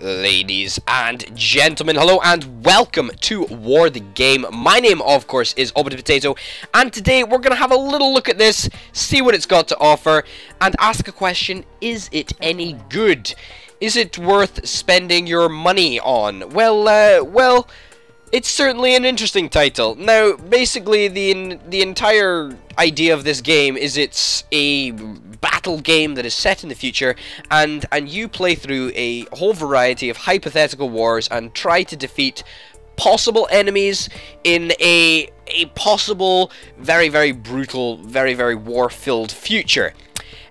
Ladies and gentlemen, hello and welcome to War the Game. My name, of course, is Obita Potato, and today we're going to have a little look at this, see what it's got to offer, and ask a question: is it any good? Is it worth spending your money on? Well, it's certainly an interesting title. Now, basically, the entire idea of this game is it's a battle game that is set in the future, and you play through a whole variety of hypothetical wars and try to defeat possible enemies in a possible very brutal, very war-filled future.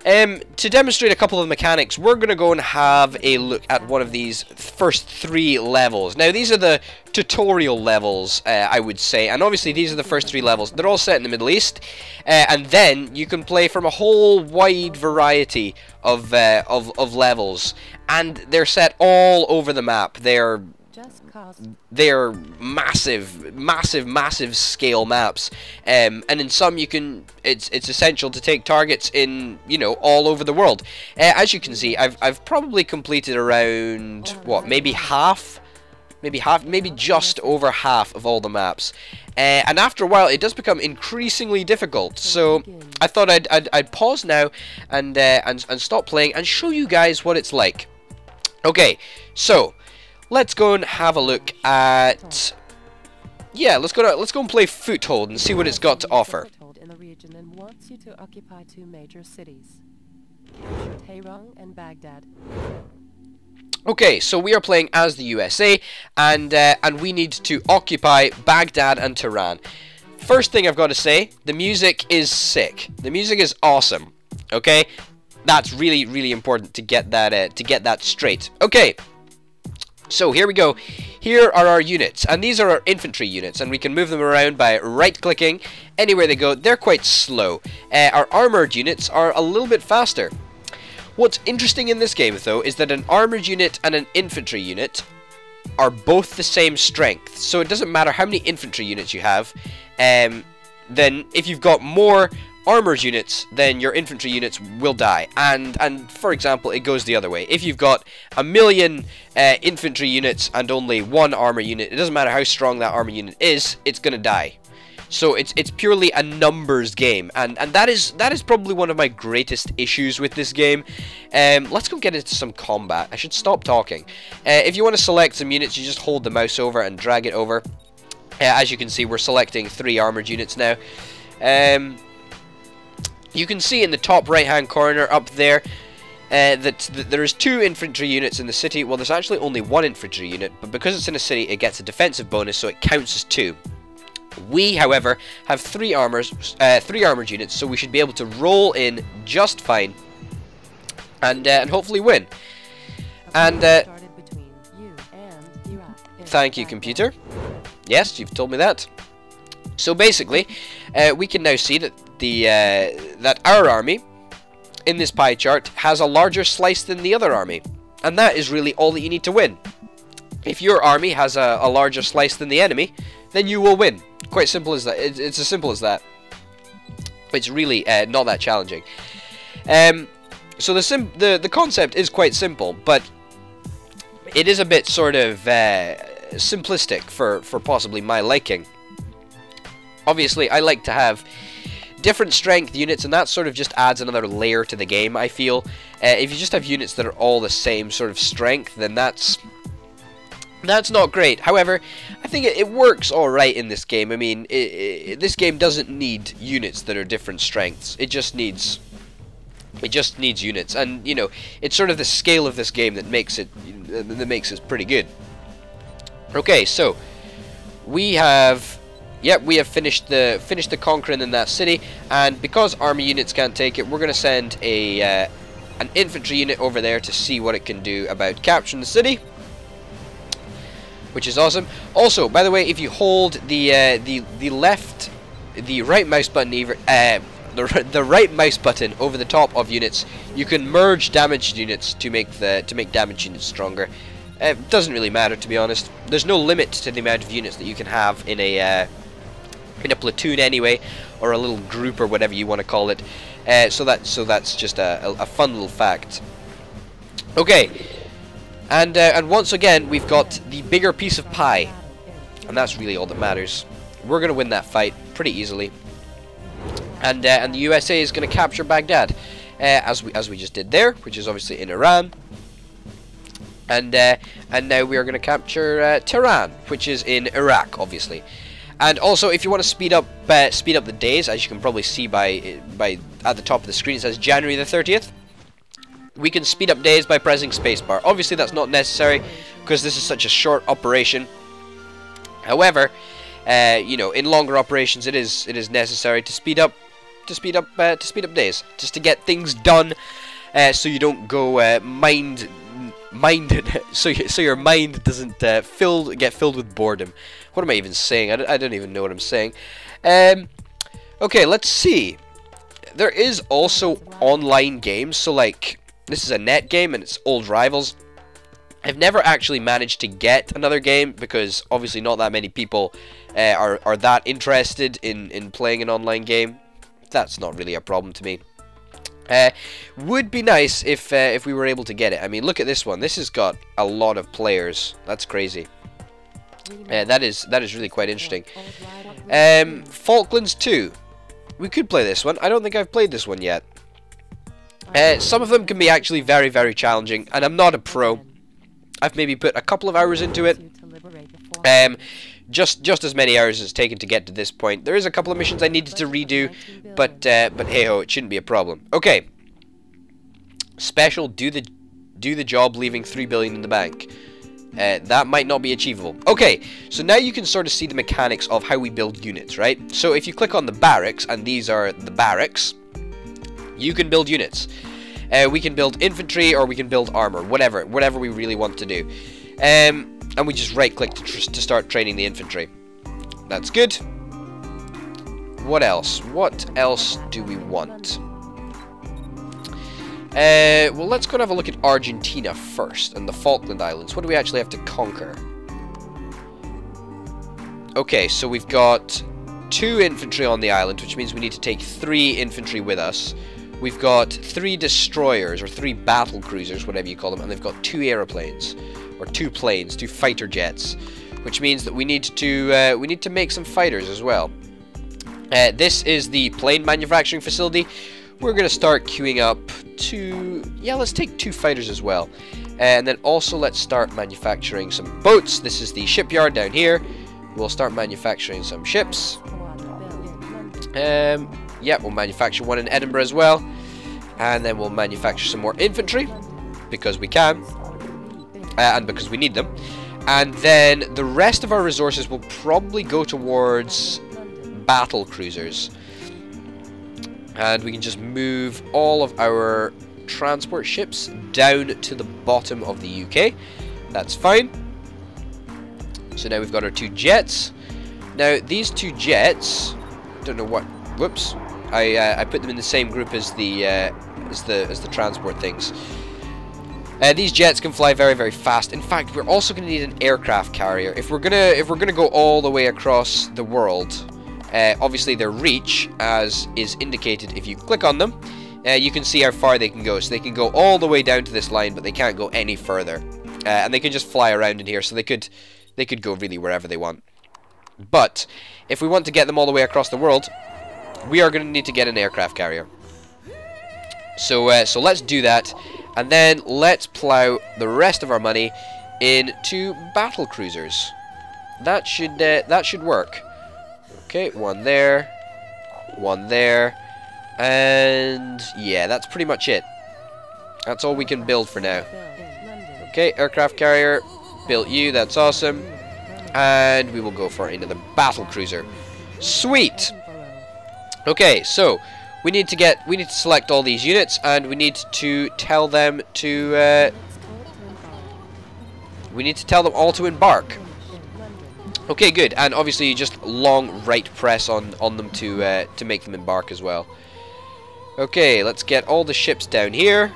To demonstrate a couple of mechanics, we're going to go and have a look at one of these first 3 levels. Now, these are the tutorial levels, I would say, and obviously these are the first 3 levels. They're all set in the Middle East, and then you can play from a whole wide variety of levels, and they're set all over the map. They're massive scale maps, and in some it's essential to take targets in, all over the world. As you can see, I've probably completed around what, maybe just over half of all the maps, and after a while it does become increasingly difficult. So I thought I'd pause now and stop playing and show you guys what it's like. Okay, so let's go and have a look at, let's go and play Foothold and see what it's got to offer. In the region and wants you to occupy 2 major cities, Tehran and Baghdad. Okay, so we are playing as the USA, and we need to occupy Baghdad and Tehran. First thing I've got to say, the music is sick. The music is awesome. Okay, that's really important to get that straight. Okay. So here we go. Here are our units, and these are our infantry units, and we can move them around by right-clicking. Anywhere they go, they're quite slow. Our armored units are a little bit faster. What's interesting in this game, though, is that an armored unit and an infantry unit are both the same strength. So it doesn't matter how many infantry units you have. Then if you've got more armored units, then your infantry units will die, and for example, it goes the other way. If you've got 1,000,000 infantry units and only 1 armor unit, it doesn't matter how strong that armor unit is, it's gonna die. So it's purely a numbers game, and that is probably one of my greatest issues with this game. Let's go get into some combat. I should stop talking. If you want to select some units, you just hold the mouse over and drag it over. As you can see, we're selecting 3 armored units now. You can see in the top right hand corner up there that there is 2 infantry units in the city. Well, there's actually only 1 infantry unit, but because it's in a city it gets a defensive bonus, so it counts as 2. We, however, have 3 armored units, so we should be able to roll in just fine and hopefully win. And thank you, computer. Yes, you've told me that. So basically, we can now see that that our army in this pie chart has a larger slice than the other army, and that is really all that you need to win. If your army has a larger slice than the enemy, then you will win. Quite simple as that. It's as simple as that. It's really not that challenging. So the concept is quite simple, but it is a bit sort of simplistic for possibly my liking. Obviously, I like to have different strength units, and that sort of just adds another layer to the game, I feel. If you just have units that are all the same sort of strength, then that's not great. However, I think it works alright in this game. I mean, this game doesn't need units that are different strengths. It just needs units, and it's sort of the scale of this game that makes it pretty good. Okay, so we have finished the conquering in that city, and because army units can't take it, we're going to send an infantry unit over there to see what it can do about capturing the city, which is awesome. Also, by the way, if you hold the right mouse button over the top of units, you can merge damaged units to make damaged units stronger. It doesn't really matter, to be honest. There's no limit to the amount of units that you can have in a platoon anyway, or a little group, or whatever you want to call it. So that's just a fun little fact. Okay, And once again, we've got the bigger piece of pie. And that's really all that matters. We're going to win that fight pretty easily. And the USA is going to capture Baghdad, as we just did there, which is obviously in Iran. And now we are going to capture Tehran, which is in Iraq, obviously. And also, if you want to speed up the days, as you can probably see by at the top of the screen, it says January the 30th. We can speed up days by pressing spacebar. Obviously, that's not necessary because this is such a short operation. However, you know, in longer operations, it is necessary to speed up days, just to get things done, so you don't go minded, so your mind doesn't get filled with boredom. What am I even saying? I don't even know what I'm saying. Okay, let's see. There is also online games, so like this is a net game and it's Old Rivals. I've never actually managed to get another game because obviously not that many people are that interested in playing an online game. That's not really a problem to me. Would be nice if we were able to get it. I mean, look at this one. This has got a lot of players. That's crazy. That is really quite interesting. Falklands 2. We could play this one. I don't think I've played this one yet. Some of them can be actually very, very challenging, and I'm not a pro. I've maybe put a couple of hours into it. Just as many hours as it's taken to get to this point. There is a couple of missions I needed to redo, but hey ho, it shouldn't be a problem. Okay. Special, do the job, leaving 3 billion in the bank. That might not be achievable. Okay, so now you can sort of see the mechanics of how we build units, right? So if you click on the barracks, and these are the barracks, you can build units. We can build infantry, or we can build armor, whatever we really want to do. And we just right-click to start training the infantry. That's good. What else? What else do we want? Well, let's go and have a look at Argentina first, and the Falkland Islands. What do we actually have to conquer? Okay, so we've got 2 infantry on the island, which means we need to take 3 infantry with us. We've got 3 destroyers, or 3 battle cruisers, whatever you call them, and they've got 2 aeroplanes, or 2 planes, 2 fighter jets, which means that we need to make some fighters as well. This is the plane manufacturing facility. We're going to start queuing up 2... Yeah, let's take 2 fighters as well. And then also let's start manufacturing some boats. This is the shipyard down here. We'll start manufacturing some ships. Yeah, we'll manufacture one in Edinburgh as well. And then we'll manufacture some more infantry, because we can. And because we need them. And then the rest of our resources will probably go towards battle cruisers. And we can just move all of our transport ships down to the bottom of the UK. That's fine. So now we've got our 2 jets. Now these 2 jets, don't know what. Whoops! I put them in the same group as the transport things. These jets can fly very, very fast. In fact, we're also going to need an aircraft carrier if we're gonna go all the way across the world. Obviously, their reach, as is indicated if you click on them, you can see how far they can go. So they can go all the way down to this line, but they can't go any further. And they can just fly around in here, so they could go really wherever they want. But if we want to get them all the way across the world, we are going to need to get an aircraft carrier. So let's do that, and then let's plow the rest of our money into battle cruisers. That should work. Okay, one there, and yeah, that's pretty much it. That's all we can build for now. Okay, aircraft carrier, built you, that's awesome. And we will go for another battle cruiser. Sweet! Okay, so we need to select all these units, and we need to tell them to all to embark. Okay, good. And obviously you just long right press on them to make them embark as well. Okay, let's get all the ships down here.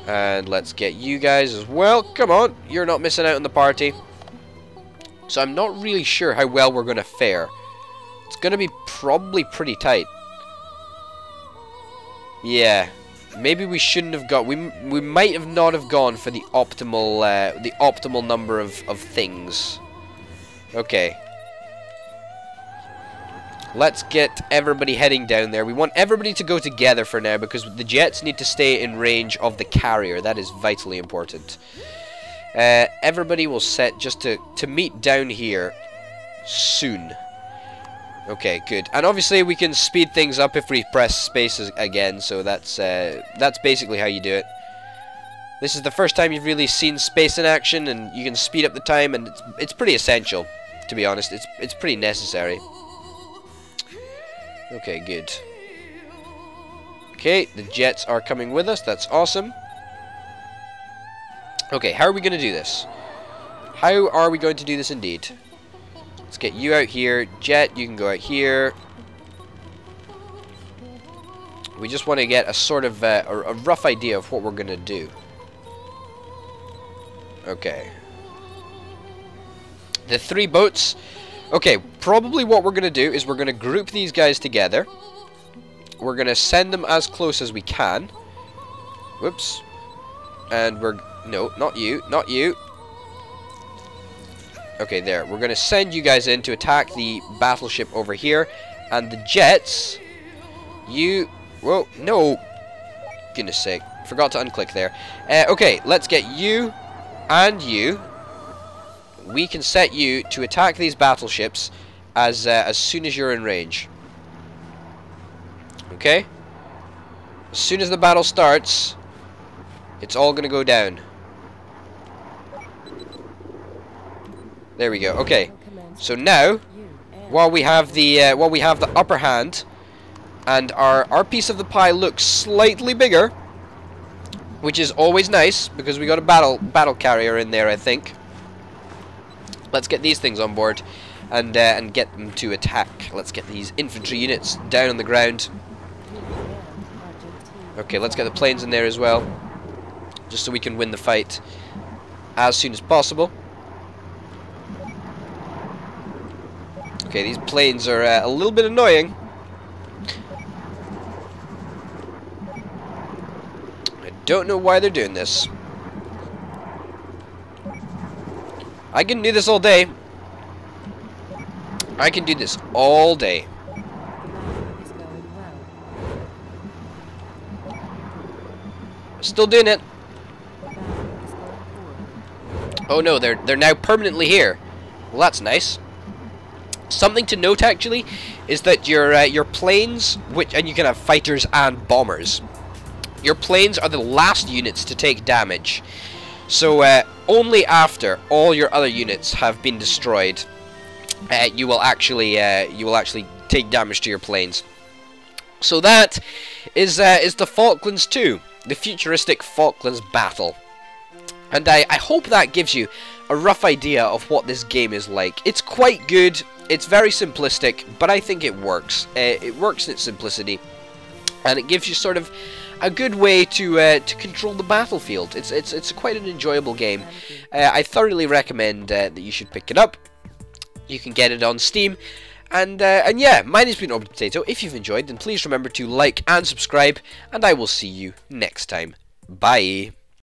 And let's get you guys as well. Come on, you're not missing out on the party. So I'm not really sure how well we're going to fare. It's going to be probably pretty tight. Yeah. Maybe we shouldn't have got. We might have not have gone for the optimal number of things. Okay. Let's get everybody heading down there. We want everybody to go together for now because the jets need to stay in range of the carrier. That is vitally important. Everybody will set just to meet down here soon. Okay, good. And obviously we can speed things up if we press space again, so that's basically how you do it. This is the first time you've really seen space in action, and you can speed up the time, and it's pretty essential, to be honest. It's pretty necessary. Okay, good. Okay, the jets are coming with us. That's awesome. Okay, how are we going to do this? How are we going to do this indeed? Let's get you out here. Jet, you can go out here. We just want to get a sort of a rough idea of what we're going to do. Okay. The 3 boats. Okay, probably what we're going to do is we're going to group these guys together. We're going to send them as close as we can. Whoops. And we're... No, not you. Not you. Okay, there. We're going to send you guys in to attack the battleship over here. And the jets... You... Whoa, no. Goodness sake. Forgot to unclick there. Okay, let's get you and you. We can set you to attack these battleships as soon as you're in range. Okay? As soon as the battle starts, it's all going to go down. There we go. Okay. So now, while we have the upper hand, and our piece of the pie looks slightly bigger, which is always nice because we got a battle carrier in there, I think. Let's get these things on board and get them to attack. Let's get these infantry units down on the ground. Okay, let's get the planes in there as well, just so we can win the fight as soon as possible. Okay, these planes are a little bit annoying. I don't know why they're doing this. I can do this all day. I can do this all day. Still doing it. Oh no, they're now permanently here. Well, that's nice. Something to note actually is that your planes, and you can have fighters and bombers. Your planes are the last units to take damage. So only after all your other units have been destroyed, you will actually take damage to your planes. So that is the Falklands 2, the futuristic Falklands battle. And I hope that gives you a rough idea of what this game is like. It's quite good. It's very simplistic, but I think it works. It works in its simplicity, and it gives you sort of a good way to control the battlefield. It's quite an enjoyable game. I thoroughly recommend that you should pick it up. You can get it on Steam, and yeah, my name's been Orbit Potato. If you've enjoyed, then please remember to like and subscribe, and I will see you next time. Bye.